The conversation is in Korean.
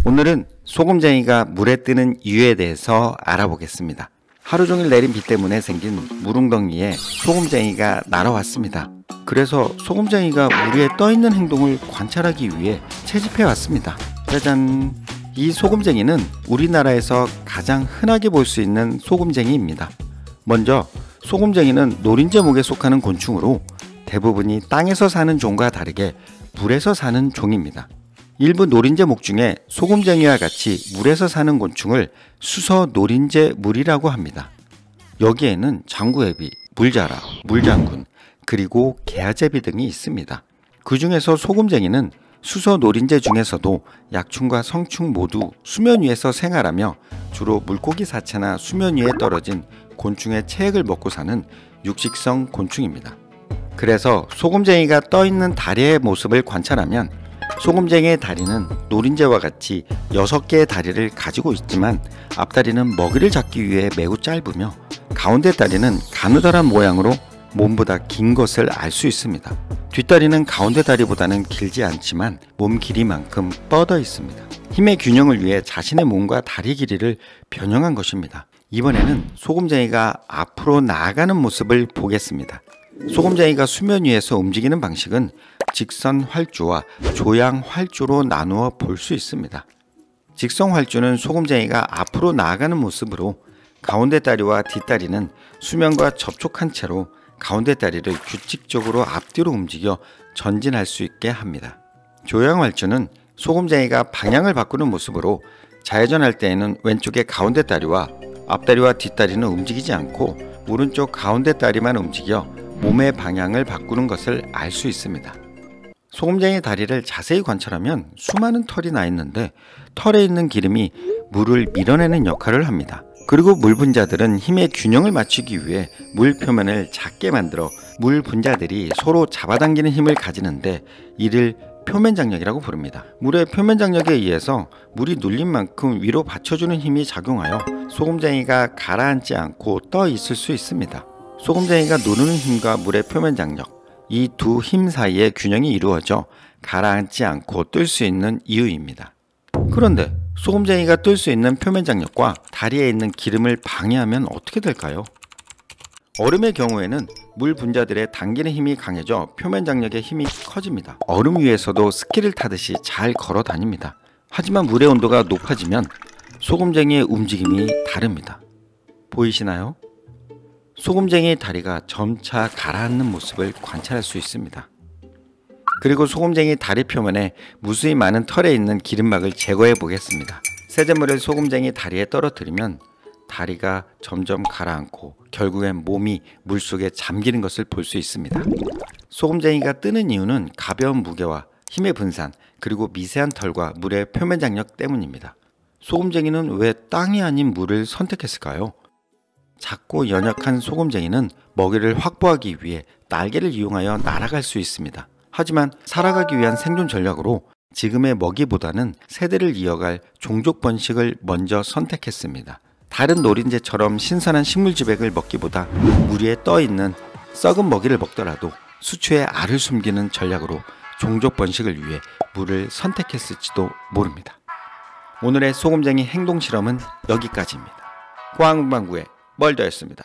오늘은 소금쟁이가 물에 뜨는 이유에 대해서 알아보겠습니다. 하루 종일 내린 비 때문에 생긴 물웅덩이에 소금쟁이가 날아왔습니다. 그래서 소금쟁이가 물 위에 떠있는 행동을 관찰하기 위해 채집해 왔습니다. 짜잔! 이 소금쟁이는 우리나라에서 가장 흔하게 볼 수 있는 소금쟁이입니다. 먼저 소금쟁이는 노린재목에 속하는 곤충으로 대부분이 땅에서 사는 종과 다르게 물에서 사는 종입니다. 일부 노린재목 중에 소금쟁이와 같이 물에서 사는 곤충을 수서노린재물이라고 합니다. 여기에는 장구애비, 물자라, 물장군, 그리고 개아제비 등이 있습니다. 그 중에서 소금쟁이는 수서노린재 중에서도 약충과 성충 모두 수면 위에서 생활하며 주로 물고기 사체나 수면 위에 떨어진 곤충의 체액을 먹고 사는 육식성 곤충입니다. 그래서 소금쟁이가 떠있는 다리의 모습을 관찰하면 소금쟁이의 다리는 노린재와 같이 6개의 다리를 가지고 있지만 앞다리는 먹이를 잡기 위해 매우 짧으며 가운데 다리는 가느다란 모양으로 몸보다 긴 것을 알 수 있습니다. 뒷다리는 가운데 다리보다는 길지 않지만 몸 길이만큼 뻗어 있습니다. 힘의 균형을 위해 자신의 몸과 다리 길이를 변형한 것입니다. 이번에는 소금쟁이가 앞으로 나아가는 모습을 보겠습니다. 소금쟁이가 수면 위에서 움직이는 방식은 직선 활주와 조향 활주로 나누어 볼 수 있습니다. 직선 활주는 소금쟁이가 앞으로 나아가는 모습으로 가운데 다리와 뒷다리는 수면과 접촉한 채로 가운데 다리를 규칙적으로 앞뒤로 움직여 전진할 수 있게 합니다. 조향 활주는 소금쟁이가 방향을 바꾸는 모습으로 좌회전할 때에는 왼쪽의 가운데 다리와 앞다리와 뒷다리는 움직이지 않고 오른쪽 가운데 다리만 움직여 몸의 방향을 바꾸는 것을 알 수 있습니다. 소금쟁이 다리를 자세히 관찰하면 수많은 털이 나 있는데 털에 있는 기름이 물을 밀어내는 역할을 합니다. 그리고 물 분자들은 힘의 균형을 맞추기 위해 물 표면을 작게 만들어 물 분자들이 서로 잡아당기는 힘을 가지는데 이를 표면 장력이라고 부릅니다. 물의 표면 장력에 의해서 물이 눌린 만큼 위로 받쳐주는 힘이 작용하여 소금쟁이가 가라앉지 않고 떠 있을 수 있습니다. 소금쟁이가 누르는 힘과 물의 표면 장력, 이 두 힘 사이의 균형이 이루어져 가라앉지 않고 뜰 수 있는 이유입니다. 그런데 소금쟁이가 뜰 수 있는 표면 장력과 다리에 있는 기름을 방해하면 어떻게 될까요? 얼음의 경우에는 물 분자들의 당기는 힘이 강해져 표면 장력의 힘이 커집니다. 얼음 위에서도 스키를 타듯이 잘 걸어 다닙니다. 하지만 물의 온도가 높아지면 소금쟁이의 움직임이 다릅니다. 보이시나요? 소금쟁이의 다리가 점차 가라앉는 모습을 관찰할 수 있습니다. 그리고 소금쟁이 다리 표면에 무수히 많은 털에 있는 기름막을 제거해 보겠습니다. 세제물을 소금쟁이 다리에 떨어뜨리면 다리가 점점 가라앉고 결국엔 몸이 물속에 잠기는 것을 볼 수 있습니다. 소금쟁이가 뜨는 이유는 가벼운 무게와 힘의 분산, 그리고 미세한 털과 물의 표면 장력 때문입니다. 소금쟁이는 왜 땅이 아닌 물을 선택했을까요? 작고 연약한 소금쟁이는 먹이를 확보하기 위해 날개를 이용하여 날아갈 수 있습니다. 하지만 살아가기 위한 생존 전략으로 지금의 먹이보다는 세대를 이어갈 종족 번식을 먼저 선택했습니다. 다른 노린재처럼 신선한 식물 지백을 먹기보다 물 위에 떠 있는 썩은 먹이를 먹더라도 수초에 알을 숨기는 전략으로 종족 번식을 위해 물을 선택했을지도 모릅니다. 오늘의 소금쟁이 행동 실험은 여기까지입니다. 고항문방구의 멀더였습니다.